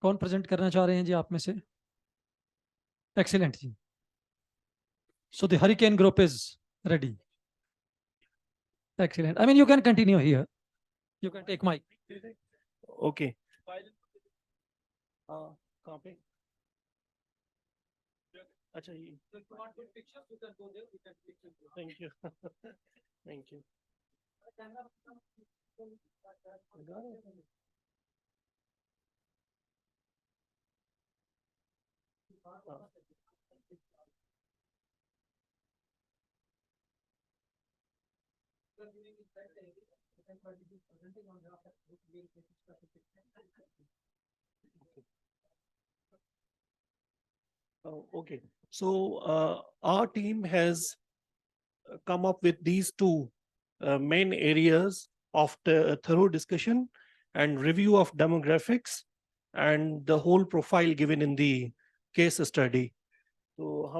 कौन प्रेजेंट करना चाह रहे हैं जी आप में से? एक्सीलेंट जी. So the hurricane group is ready. Excellent. I mean, you can continue here. You can take mic. Okay. कहाँ पे? अच्छा ये. Thank you. Thank you. Okay. So our team has come up with these two main areas of the thorough discussion and review of demographics and the whole profile given in the case study. So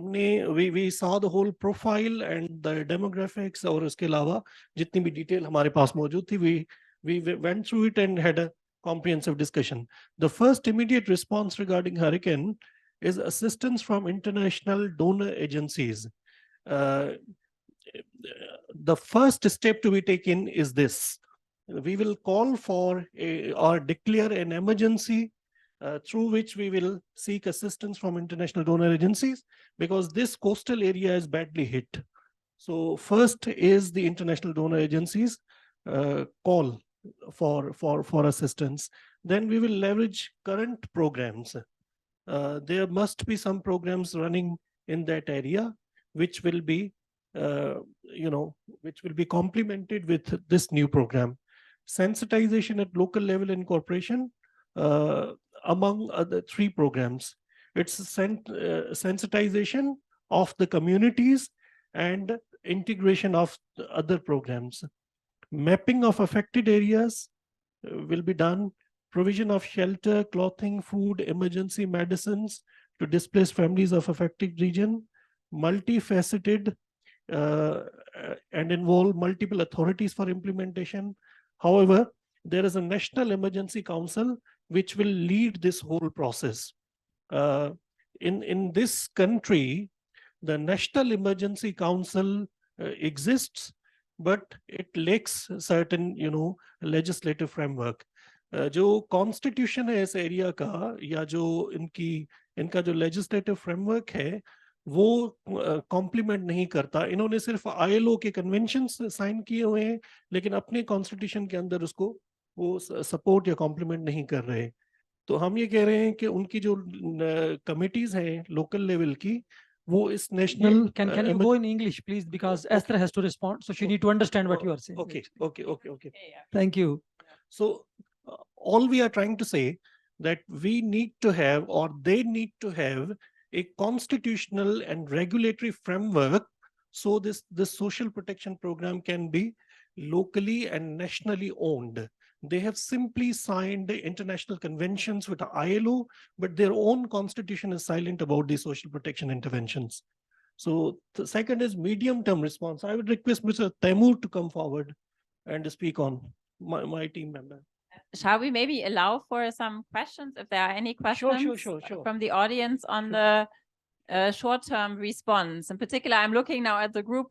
we saw the whole profile and the demographics और उसके अलावा जितनी भी detail हमारे पास मौजूद थी we went through it and had a comprehensive discussion. The first immediate response regarding hurricane is assistance from international donor agencies. The first step to be taken is this. We will call for or declare an emergency through which we will seek assistance from international donor agencies because this coastal area is badly hit. So first is the international donor agencies call for assistance. Then we will leverage current programs. There must be some programs running in that area which will be which will be complemented with this new program. Sensitization at local level incorporation among other three programs. It's sensitization of the communities and integration of the other programs. Mapping of affected areas will be done. Provision of shelter, clothing, food, emergency medicines to displaced families of affected region. Multifaceted and involve multiple authorities for implementation. However, there is a National Emergency Council which will lead this whole process. In this country, the National Emergency Council exists, but it lacks certain, legislative framework. जो constitution है इस area का या जो इनका जो legislative framework है वो कॉम्प्लीमेंट नहीं करता. इन्होंने सिर्फ आईएलओ के कन्वेंशन साइन किए हुए हैं लेकिन अपने कॉन्स्टिट्यूशन के अंदर उसको वो सपोर्ट या कॉम्प्लीमेंट नहीं कर रहे. तो हम ये कह रहे हैं कि उनकी जो कमिटीज हैं लोकल लेवल की वो इस national. Can you go in English, please, because Esther has to respond, so she need to understand what you are saying. Okay. Thank you. So all we are trying to say that we need to have, or they need to have, a constitutional and regulatory framework so this social protection program can be locally and nationally owned. They have simply signed the international conventions with the ILO, but their own constitution is silent about the social protection interventions. So the second is medium-term response. I would request Mr. Taimur to come forward and speak on my team member. Shall we maybe allow for some questions, if there are any questions Sure. from the audience on the short-term response? In particular, I'm looking now at the group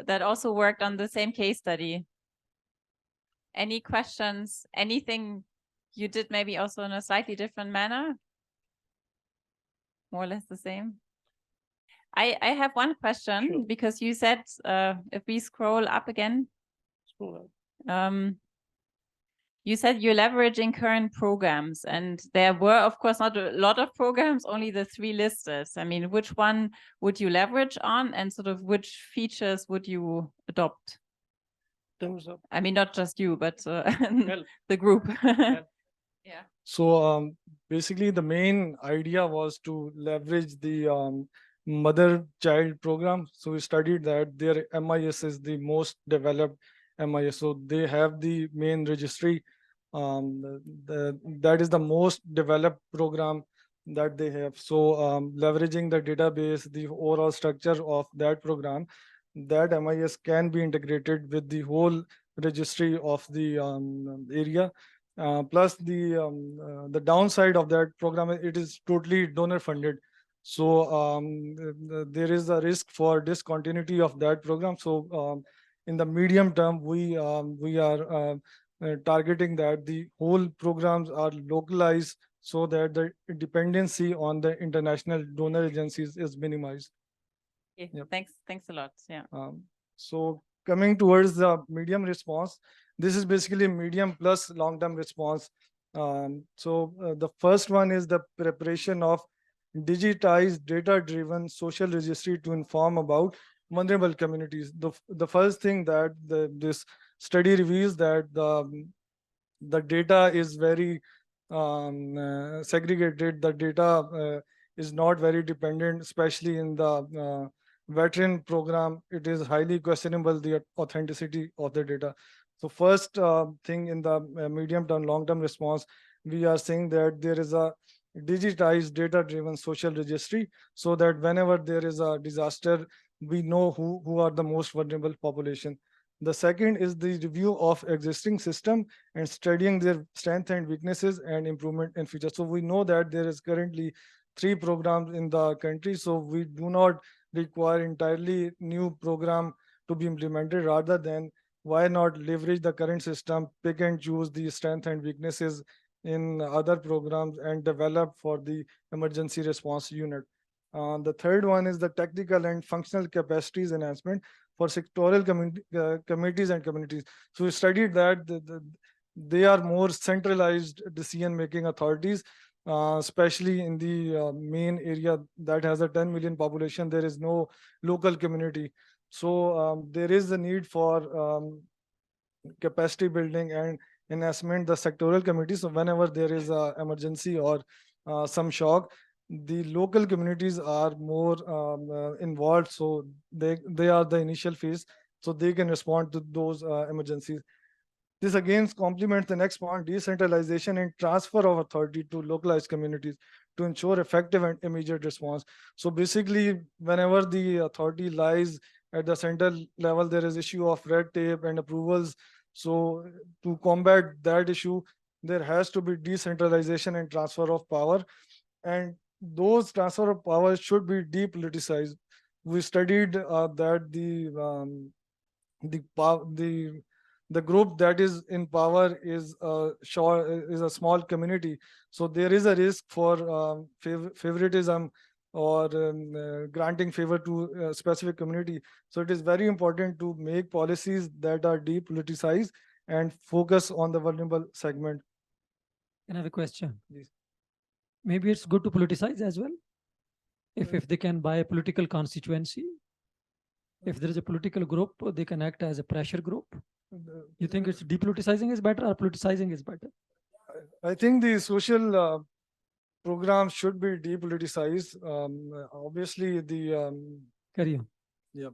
that also worked on the same case study. Any questions? Anything you did maybe also in a slightly different manner? More or less the same? I have one question. Sure. Because you said, if we scroll up again, you said you're leveraging current programs, and there were, of course, not a lot of programs, only the three listed. I mean, which one would you leverage on, and sort of which features would you adopt? Thumbs up. I mean, not just you, but the group. Yeah. So basically, the main idea was to leverage the mother-child program. So we studied that their MIS is the most developed MIS. So they have the main registry. That is the most developed program that they have. So leveraging the database, the overall structure of that program, that MIS can be integrated with the whole registry of the area. Plus the downside of that program, it is totally donor funded. So there is a risk for discontinuity of that program. So in the medium term, we are targeting that the whole programs are localized so that the dependency on the international donor agencies is minimized. Okay, Yep. thanks a lot. Yeah. So coming towards the medium response, this is basically medium plus long-term response. The first one is the preparation of digitized data-driven social registry to inform about vulnerable communities. The first thing that this study reveals that the data is very segregated. The data is not very dependent, especially in the veteran program. It is highly questionable, the authenticity of the data. So first thing in the medium term, long term response, we are saying that there is a digitized data driven social registry so that whenever there is a disaster, we know who are the most vulnerable population. The second is the review of existing system and studying their strength and weaknesses and improvement in future. So we know that there is currently 3 programs in the country, so we do not require entirely new program to be implemented. Rather than, why not leverage the current system, pick and choose the strength and weaknesses in other programs and develop for the emergency response unit. The third one is the technical and functional capacities enhancement for sectoral committees and communities. So we studied that they are more centralized decision-making authorities, especially in the main area that has a 10 million population. There is no local community. So there is a need for capacity building and enhancement the sectoral committees. So whenever there is an emergency or some shock, the local communities are more involved, so they are the initial phase, so they can respond to those emergencies. This again complements the next point, decentralization and transfer of authority to localized communities to ensure effective and immediate response. So basically, whenever the authority lies at the central level, there is issue of red tape and approvals. So to combat that issue, there has to be decentralization and transfer of power. And those transfer of power should be depoliticized. We studied that the group that is in power is a small community, so there is a risk for favoritism or granting favor to a specific community. So it is very important to make policies that are depoliticized and focus on the vulnerable segment. Can I have a question? Yes. Maybe it's good to politicize as well. If they can buy a political constituency, if there is a political group, they can act as a pressure group. You think it's depoliticizing is better or politicizing is better? I think the social programs should be depoliticized. Obviously, the Carry on. yeah.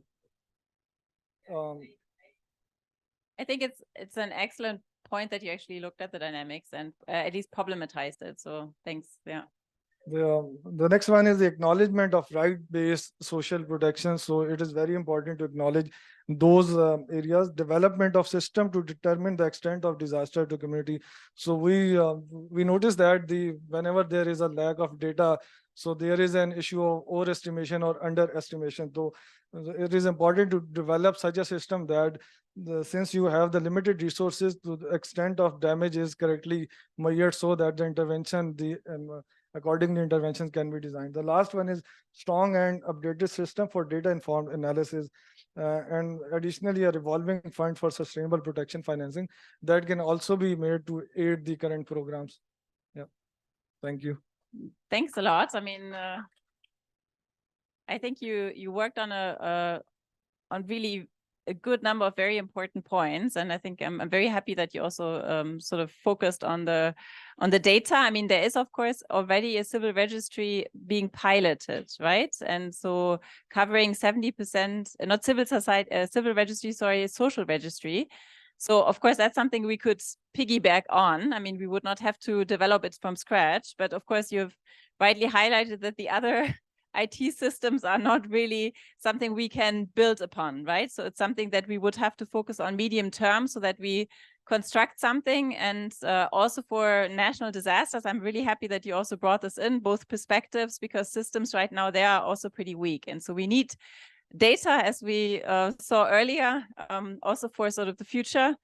I think it's an excellent point that you actually looked at the dynamics and at least problematized it. So thanks. Yeah. The next one is the acknowledgement of right-based social protection. So it is very important to acknowledge those areas. Development of system to determine the extent of disaster to community. So we notice that whenever there is a lack of data, so there is an issue of overestimation or underestimation. So it is important to develop such a system that since you have the limited resources, to the extent of damage is correctly measured so that the intervention, accordingly interventions can be designed. The last one is strong and updated system for data informed analysis, and additionally a revolving fund for sustainable protection financing that can also be made to aid the current programs. Yeah, thank you. Thanks a lot. I mean, I think you worked on on really a good number of very important points, and I think I'm very happy that you also sort of focused on the data. I mean, there is of course already a civil registry being piloted, right? And so covering 70%, not civil society, civil registry, sorry, social registry. So of course that's something we could piggyback on. I mean, we would not have to develop it from scratch, but of course you've rightly highlighted that the other IT systems are not really something we can build upon, right? So it's something that we would have to focus on medium term so that we construct something. And also for national disasters, I'm really happy that you also brought this in, both perspectives, because systems right now, they are also pretty weak. And so we need data, as we saw earlier, also for sort of the future.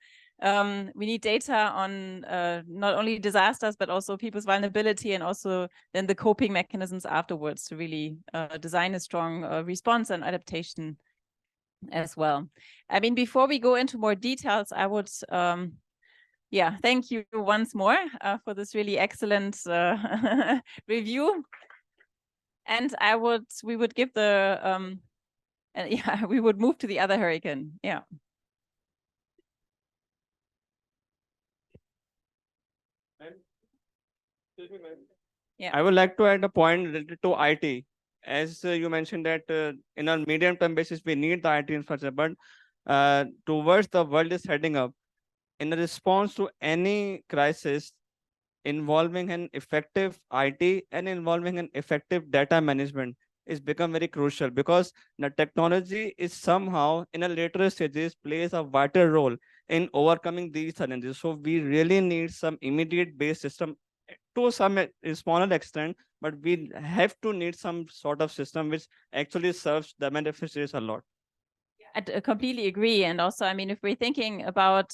We need data on not only disasters, but also people's vulnerability, and also then the coping mechanisms afterwards to really design a strong response and adaptation as well. I mean, before we go into more details, I would, yeah, thank you once more for this really excellent review. And we would give the, yeah, we would move to the other hurricane. Yeah. Yeah. I would like to add a point related to IT. As you mentioned that in a medium-term basis, we need the IT infrastructure, but towards the world is heading up, in a response to any crisis involving an effective IT and involving an effective data management is become very crucial, because the technology is somehow in a later stages plays a vital role in overcoming these challenges. So we really need some immediate based system to some smaller extent, but we have to need some sort of system which actually serves the beneficiaries a lot. I completely agree. And also, I mean, if we're thinking about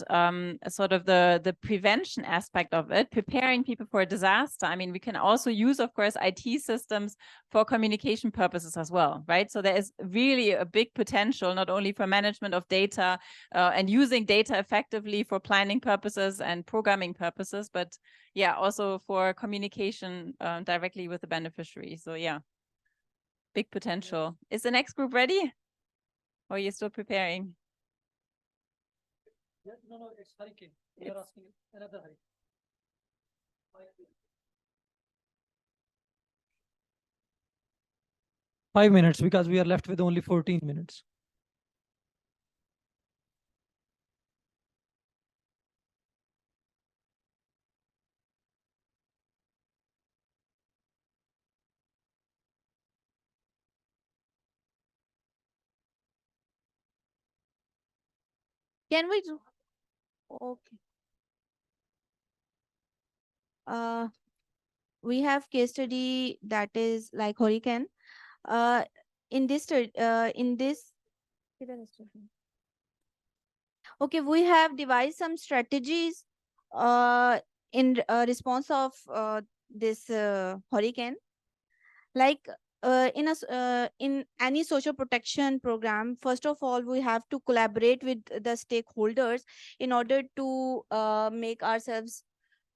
sort of the prevention aspect of it, preparing people for a disaster, I mean, we can also use, of course, IT systems for communication purposes as well, right? So there is really a big potential, not only for management of data and using data effectively for planning purposes and programming purposes, but yeah, also for communication directly with the beneficiary. So yeah, big potential. Is the next group ready? Or are you still preparing? Yeah, no, it's hurricane. We are asking another hurricane. 5 minutes, because we are left with only 14 minutes. Can we do? Okay. We have case study that is like hurricane. In this, okay, we have devised some strategies in response of this hurricane. Like in any social protection program, first of all, we have to collaborate with the stakeholders in order to make ourselves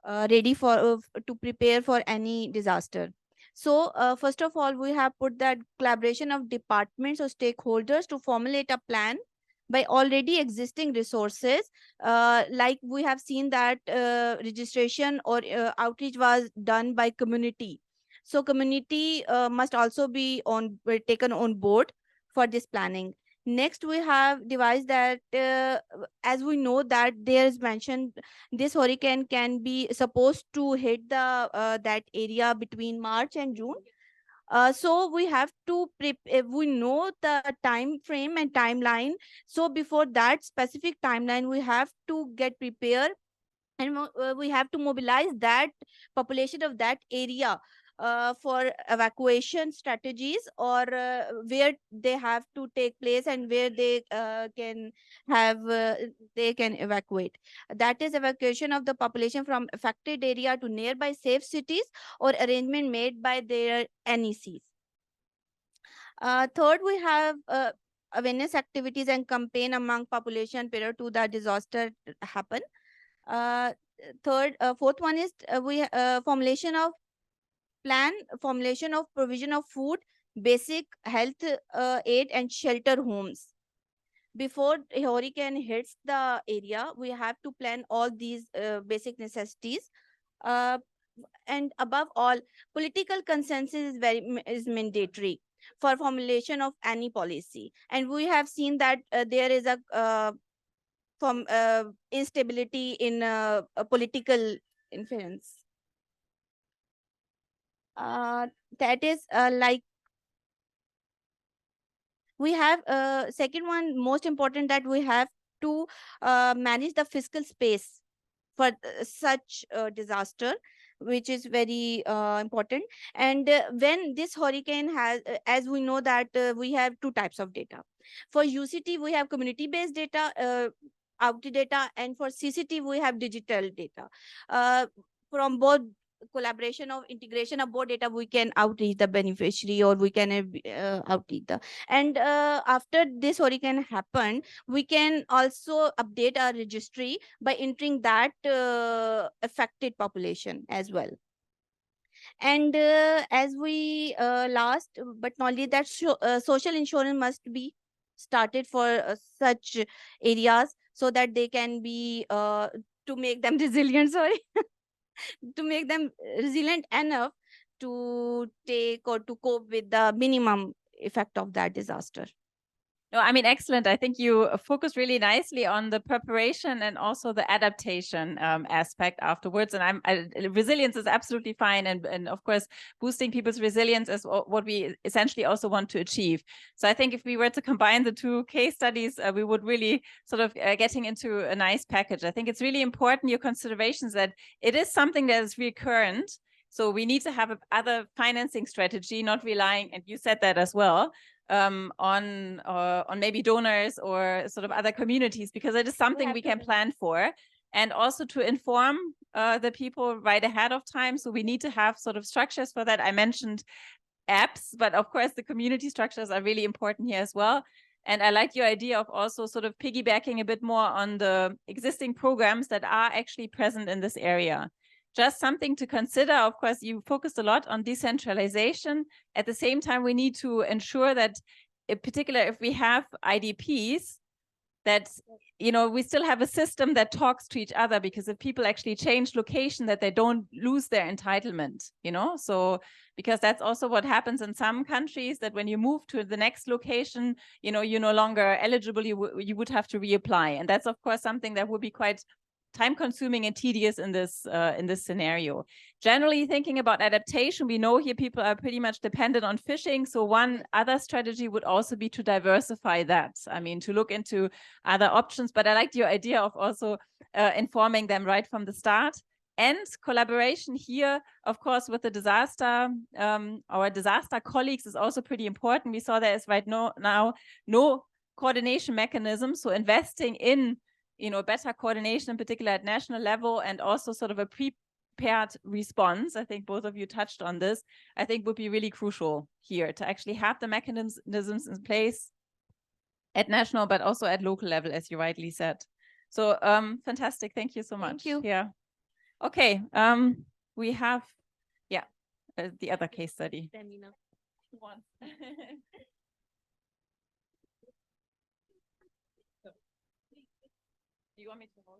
ready for to prepare for any disaster. So first of all, we have put that collaboration of departments or stakeholders to formulate a plan by already existing resources. Like we have seen that registration or outreach was done by community. So community must also be taken on board for this planning. Next, we have devised that as we know that there is mentioned this hurricane can be supposed to hit the that area between March and June. So we have to we know the time frame and timeline. So before that specific timeline, we have to get prepared, and we have to mobilize that population of that area for evacuation strategies, or where they have to take place and where they can have they can evacuate. That is evacuation of the population from affected area to nearby safe cities, or arrangement made by their NECs. Third, we have awareness activities and campaign among population prior to the disaster happen. Fourth one is we formulation of provision of food, basic health aid, and shelter homes. Before a hurricane hits the area, we have to plan all these basic necessities. And above all, political consensus is mandatory for formulation of any policy. And we have seen that there is a from instability in political influence. That is like we have second one most important, that we have to manage the fiscal space for such a disaster, which is very important. And when this hurricane has, as we know that we have two types of data. For UCT, we have community-based data, out data, and for CCT, we have digital data. From both collaboration of integration of both data, we can outreach the beneficiary, or we can outreach the. And after this hurricane happened, we can also update our registry by entering that affected population as well. And as we last but not least, that social insurance must be started for such areas, so that they can be to make them resilient, sorry, to make them resilient enough to take or to cope with the minimum effect of that disaster. No, I mean, excellent. I think you focused really nicely on the preparation and also the adaptation aspect afterwards. And resilience is absolutely fine. And of course, boosting people's resilience is what we essentially also want to achieve. So I think if we were to combine the two case studies, we would really sort of getting into a nice package. I think it's really important, your considerations, that it is something that is recurrent. So we need to have other financing strategy, not relying, and you said that as well, on maybe donors or sort of other communities, because it is something we can plan for, and also to inform the people right ahead of time. So we need to have sort of structures for that. I mentioned apps, but of course the community structures are really important here as well. And I like your idea of also sort of piggybacking a bit more on the existing programs that are actually present in this area. Just something to consider. Of course, you focused a lot on decentralization. At the same time, we need to ensure that, in particular, if we have IDPs, that, you know, we still have a system that talks to each other, because if people actually change location, that they don't lose their entitlement, you know. So because that's also what happens in some countries, that when you move to the next location, you know, you're no longer eligible, you would have to reapply. And that's of course something that would be quite time consuming and tedious in this scenario. Generally thinking about adaptation, we know here people are pretty much dependent on fishing. So one other strategy would also be to diversify that. I mean, to look into other options, but I liked your idea of also informing them right from the start. And collaboration here, of course, with the disaster, our disaster colleagues is also pretty important. We saw there is right now no coordination mechanism. So investing in, you know, better coordination, in particular at national level, and also sort of a prepared response, I think both of you touched on this, I think would be really crucial here, to actually have the mechanisms in place at national, but also at local level, as you rightly said. So fantastic. Thank you so much. Thank you. Yeah. Okay. We have, yeah, the other case study. One. Do you want me to hold?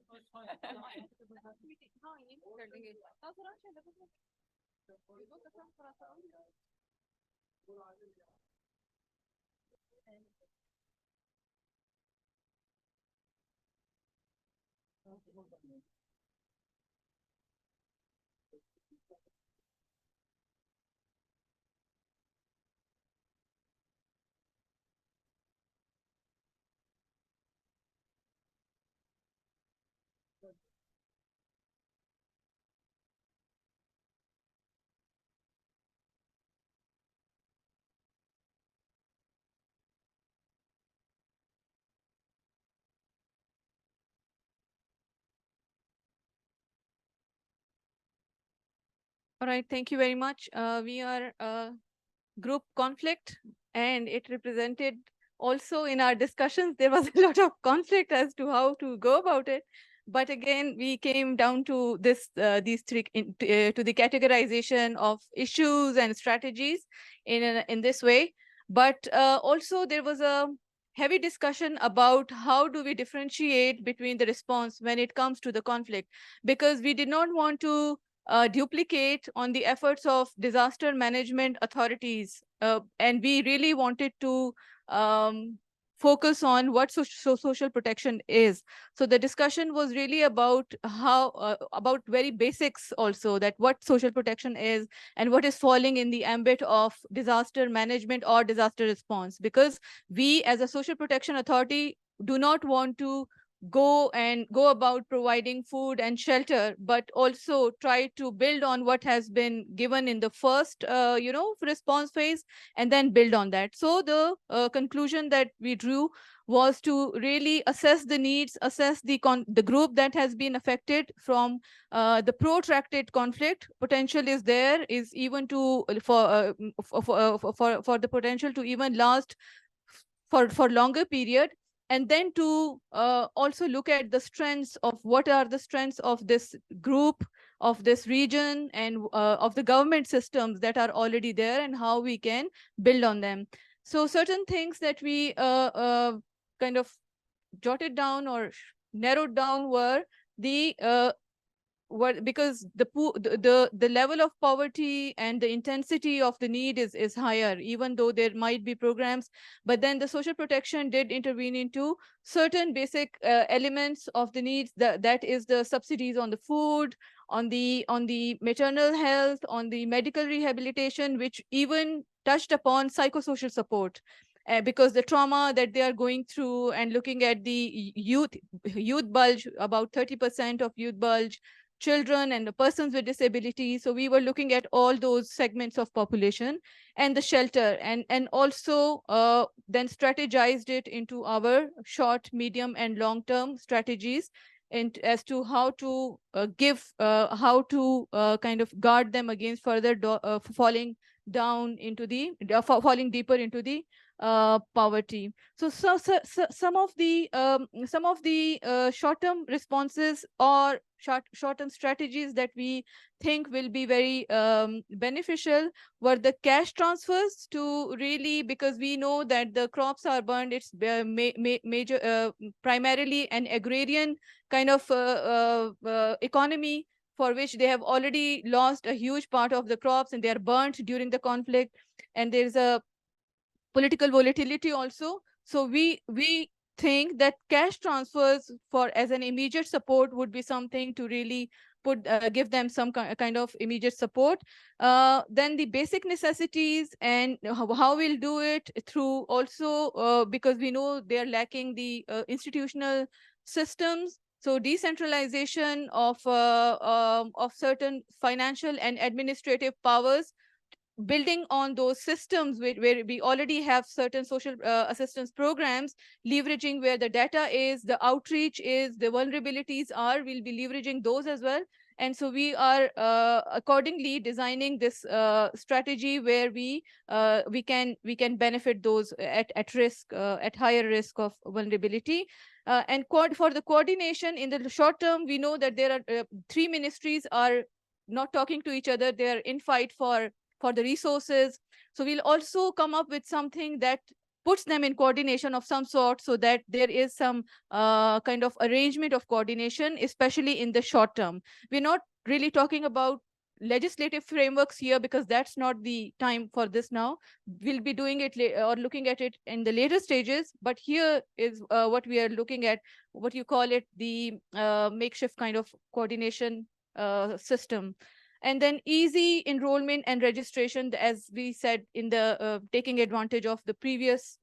All right, thank you very much. We are group conflict, and it represented also in our discussions, there was a lot of conflict as to how to go about it. But again, we came down to this, these three, to the categorization of issues and strategies in this way. But also there was a heavy discussion about how do we differentiate between the response when it comes to the conflict, because we did not want to duplicate on the efforts of disaster management authorities. And we really wanted to focus on what social protection is. So the discussion was really about how, about very basics also, that what social protection is and what is falling in the ambit of disaster management or disaster response. Because we as a social protection authority do not want to go about providing food and shelter, but also try to build on what has been given in the first, response phase, and then build on that. So the conclusion that we drew was to really assess the needs, assess the group that has been affected from the protracted conflict. Potential is there, is even to for the potential to even last for longer period, and then to also look at the strengths of what are the strengths of this group, of this region, and of the government systems that are already there, and how we can build on them. So certain things that we kind of jotted down or narrowed down were the because the level of poverty and the intensity of the need is higher, even though there might be programs. But then the social protection did intervene into certain basic elements of the needs, that is the subsidies on the food, on the maternal health, on the medical rehabilitation, which even touched upon psychosocial support. Because the trauma that they are going through, and looking at the youth bulge, about 30% of youth bulge, children and the persons with disability. So we were looking at all those segments of population, and the shelter, and also then strategized it into our short, medium, and long-term strategies, and as to how to how to kind of guard them against further falling down into the falling deeper into the poverty. So some of the short-term responses or short-term strategies that we think will be very beneficial were the cash transfers, to really, because we know that the crops are burned, it's major primarily an agrarian kind of economy, for which they have already lost a huge part of the crops, and they are burnt during the conflict, and there's a political volatility also. So we think that cash transfers for as an immediate support would be something to really give them some kind of immediate support. Then the basic necessities, and how we'll do it through also, because we know they're lacking the institutional systems. So decentralization of certain financial and administrative powers, building on those systems where we already have certain social assistance programs, leveraging where the data is, the outreach is, the vulnerabilities are, we'll be leveraging those as well. And so we are accordingly designing this strategy where we can benefit those at risk, at higher risk of vulnerability. And for the coordination in the short term, we know that there are 3 ministries are not talking to each other. They are in fight for the resources. So we'll also come up with something that puts them in coordination of some sort, so that there is some kind of arrangement of coordination, especially in the short term. We're not really talking about legislative frameworks here, because that's not the time for this now. We'll be doing it or looking at it in the later stages. But here is what we are looking at, what you call it, the makeshift kind of coordination system. And then easy enrollment and registration, as we said, in the taking advantage of the previous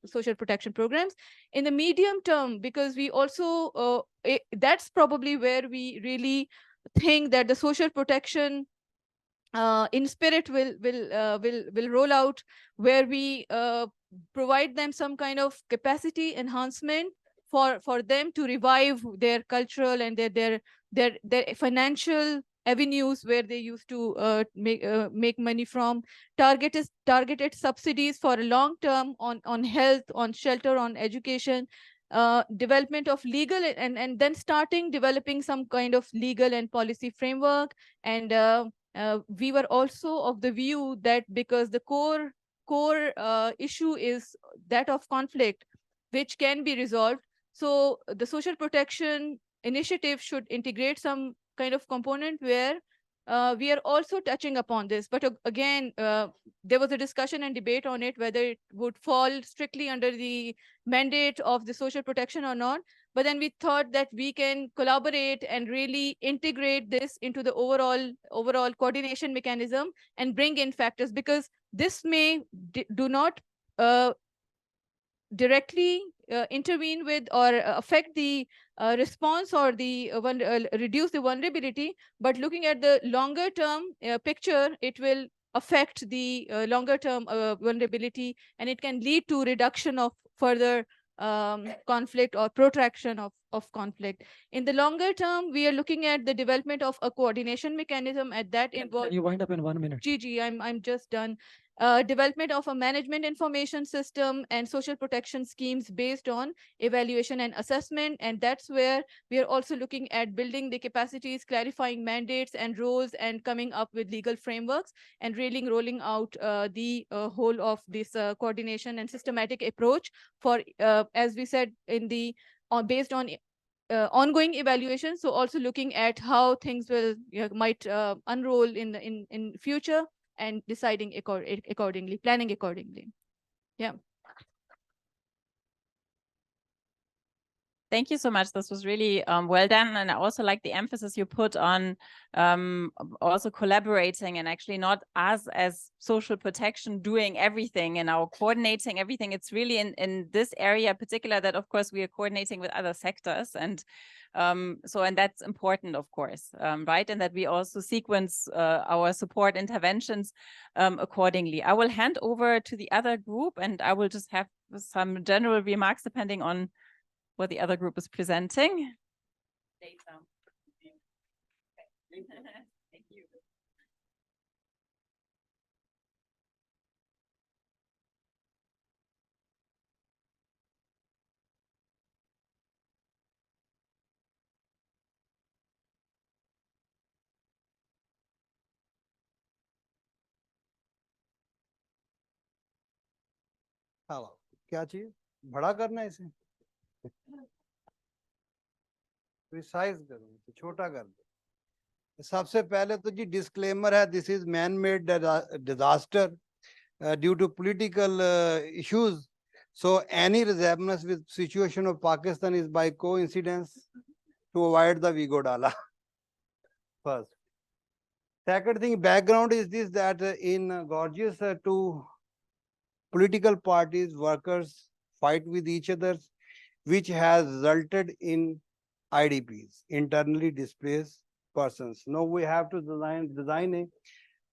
social protection programs. In the medium term, because we also, that's probably where we really think that the social protection in spirit will roll out, where we provide them some kind of capacity enhancement for them to revive their cultural and their financial avenues where they used to make money from. Targeted subsidies for a long term on health, on shelter, on education, development of legal, and then developing some kind of legal and policy framework. And we were also of the view that because the core issue is that of conflict, which can be resolved, so the social protection initiative should integrate some kind of component where we are also touching upon this. But again, there was a discussion and debate on it, whether it would fall strictly under the mandate of the social protection or not. But then we thought that we can collaborate and really integrate this into the overall coordination mechanism and bring in factors, because this may do not directly intervene with or affect the response or the reduce the vulnerability, but looking at the longer term picture, it will affect the longer term vulnerability, and it can lead to reduction of further conflict or protraction of conflict. In the longer term, we are looking at the development of a coordination mechanism, at that involves. Can you wind up in 1 minute? GG, I'm just done. Development of a management information system and social protection schemes based on evaluation and assessment. And that's where we are also looking at building the capacities, clarifying mandates and roles, and coming up with legal frameworks, and really rolling out the whole of this coordination and systematic approach for, as we said, in the based on ongoing evaluation. So also looking at how things will might unroll in future, and deciding accordingly, planning accordingly. Yeah. Thank you so much. This was really well done. And I also like the emphasis you put on also collaborating, and actually not us as social protection doing everything and now coordinating everything. It's really in this area in particular that, of course, we are coordinating with other sectors. And and that's important, of course, right? And that we also sequence our support interventions accordingly. I will hand over to the other group, and I will just have some general remarks depending on what the other group is presenting. Thank you. Hello, क्या चाहिए? बड़ा करना है इसे? Precise करो, तो छोटा कर दो। सबसे पहले तो जी डिस्क्लेमर है, this is man made disaster due to political issues, so any resemblance with situation of Pakistan is by coincidence to avoid the Vigo Dala. First. Second thing, background is this, that in Gorgeous, two political parties, workers fight with each other, which has resulted in IDPs, internally displaced persons. Now we have to design a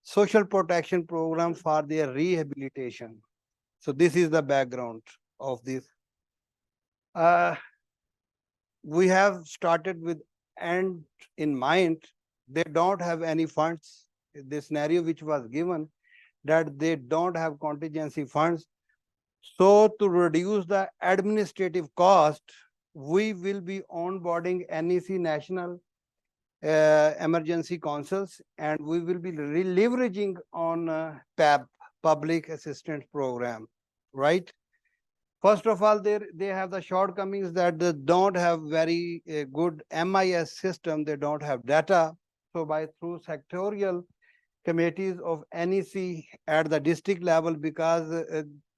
social protection program for their rehabilitation. So this is the background of this. We have started with end in mind. They don't have any funds. The scenario which was given, that they don't have contingency funds. So to reduce the administrative cost, we will be onboarding NEC National Emergency Councils, and we will be leveraging on PAB, Public Assistance Program, right? First of all, they have the shortcomings that they don't have very good MIS system. They don't have data. So through sectorial committees of NEC at the district level, because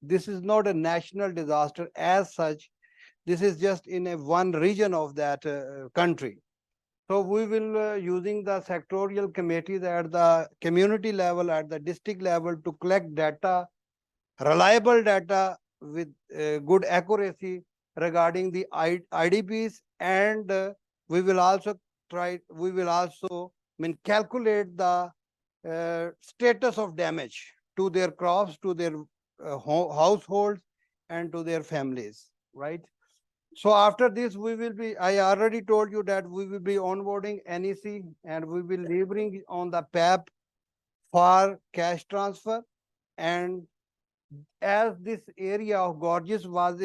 this is not a national disaster as such. This is just in one region of that country. So we will using the sectorial committees at the community level, at the district level, to collect data, reliable data with good accuracy regarding the IDPs, and we will also calculate the status of damage to their crops, to their households, and to their families, right? So after this, we will be, I already told you that we will be onboarding NEC, and we will leveraging on the PAP for cash transfer. And as this area of Gorgeous was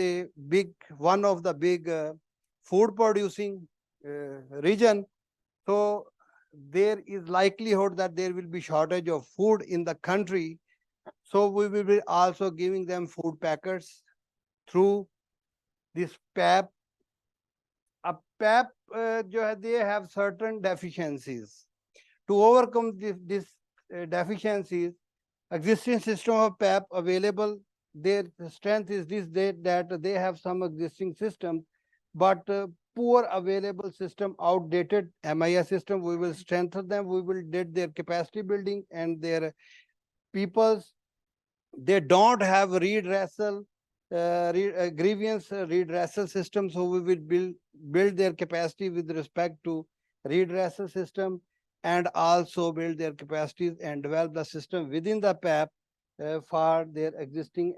one of the big food producing region, so there is likelihood that there will be shortage of food in the country. So we will be also giving them food packets through this PAP. A PAP, they have certain deficiencies. To overcome these deficiencies, existing system of PAP available, their strength is this, that they have some existing system, but poor available system, outdated MIS system. We will strengthen them. We will did their capacity building, and their peoples, they don't have redressal grievance redressal system. So we will build their capacity with respect to redressal system, and also build their capacities and develop the system within the PAP for their existing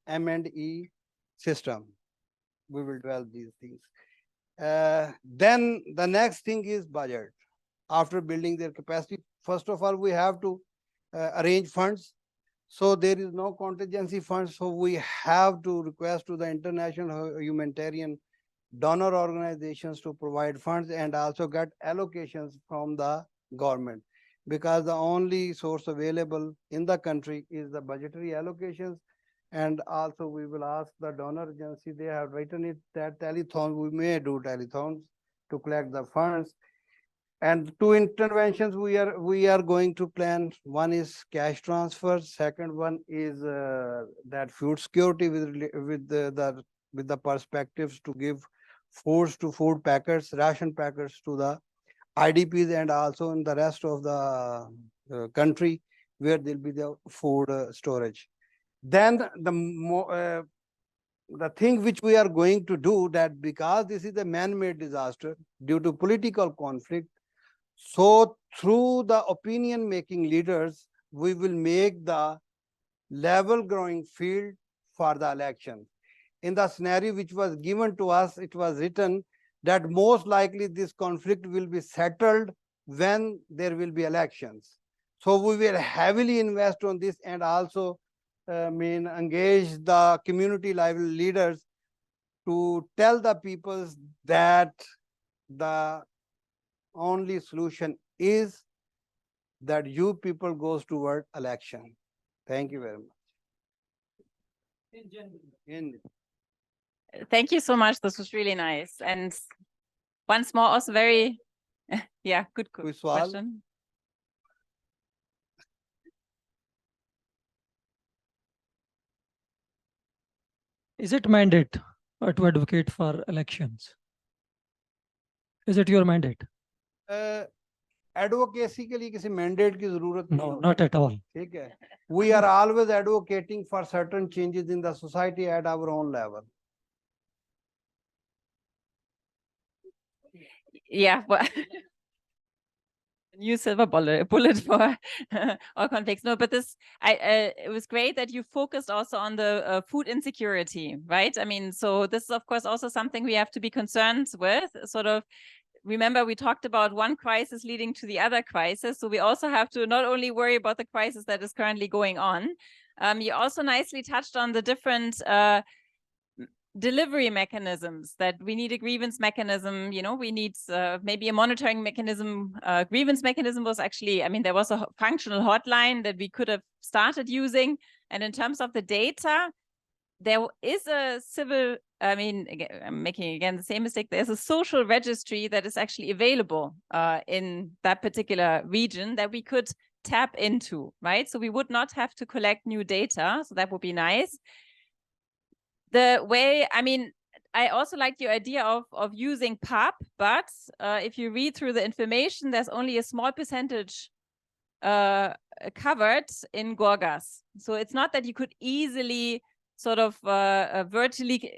M&E system. We will develop these things. Then the next thing is budget. After building their capacity, first of all, we have to arrange funds. So there is no contingency funds. So we have to request to the international humanitarian donor organizations to provide funds and also get allocations from the government, because the only source available in the country is the budgetary allocations. And also we will ask the donor agency, they have written it that telethon, we may do telethons to collect the funds. And two interventions we are going to plan. One is cash transfers. Second one is that food security with the perspectives to give foods to food packers, ration packers to the IDPs, and also in the rest of the country where there'll be the food storage. Then the thing which we are going to do, that because this is a man-made disaster due to political conflict, so through the opinion making leaders, we will make the level growing field for the election. In the scenario which was given to us, it was written that most likely this conflict will be settled when there will be elections. So we will heavily invest on this, and also engage the community level leaders to tell the people that the only solution is that you people goes toward election. Thank you very much. Thank you so much. This was really nice. And once more, also very, yeah, good question. Is it mandate to advocate for elections? Is it your mandate? Advocacy के लिए किसी mandate की जरूरत नहीं No, not at all. ठीक है. We are always advocating for certain changes in the society at our own level. Yeah, well, new silver bullet for all conflicts. No, but this, it was great that you focused also on the food insecurity, right? I mean, so this is of course also something we have to be concerned with. Sort of, remember we talked about one crisis leading to the other crisis. So we also have to not only worry about the crisis that is currently going on. You also nicely touched on the different delivery mechanisms, that we need a grievance mechanism, you know, we need maybe a monitoring mechanism. Grievance mechanism was actually, I mean, there was a functional hotline that we could have started using. And in terms of the data, there is a civil, I mean, again, I'm making again the same mistake. There's a social registry that is actually available in that particular region that we could tap into, right? So we would not have to collect new data. So that would be nice. The way, I mean, I also like your idea of using PAP, but if you read through the information, there's only a small percentage covered in Gorgas. So it's not that you could easily sort of vertically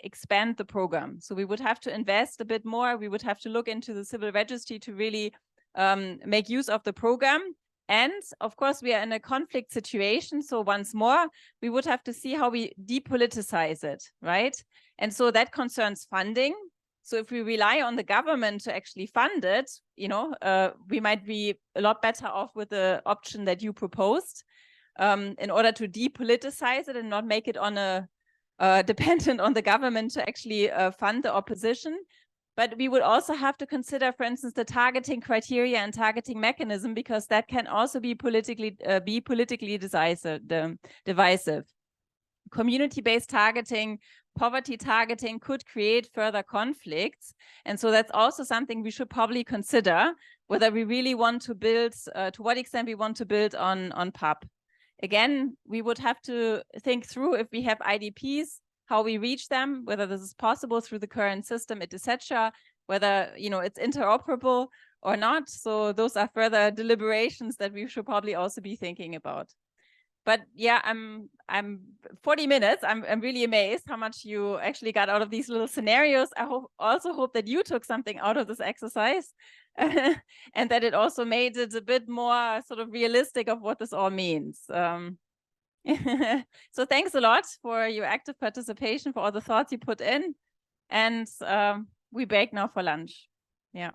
expand the program. So we would have to invest a bit more. We would have to look into the civil registry to really make use of the program. And of course, we are in a conflict situation. So once more, we would have to see how we depoliticize it, right? And so that concerns funding. So if we rely on the government to actually fund it, you know, we might be a lot better off with the option that you proposed, in order to depoliticize it and not make it on a dependent on the government to actually fund the opposition. But we would also have to consider, for instance, the targeting criteria and targeting mechanism, because that can also be politically divisive. Community-based targeting, poverty targeting could create further conflicts. And so that's also something we should probably consider, whether we really want to build, to what extent we want to build on PAP. Again, we would have to think through, if we have IDPs, how we reach them, whether this is possible through the current system, etc., whether, you know, it's interoperable or not. So those are further deliberations that we should probably also be thinking about. But yeah, I'm 40 minutes. I'm really amazed how much you actually got out of these little scenarios. I also hope that you took something out of this exercise and that it also made it a bit more sort of realistic of what this all means. So thanks a lot for your active participation, for all the thoughts you put in, and we break now for lunch. Yeah.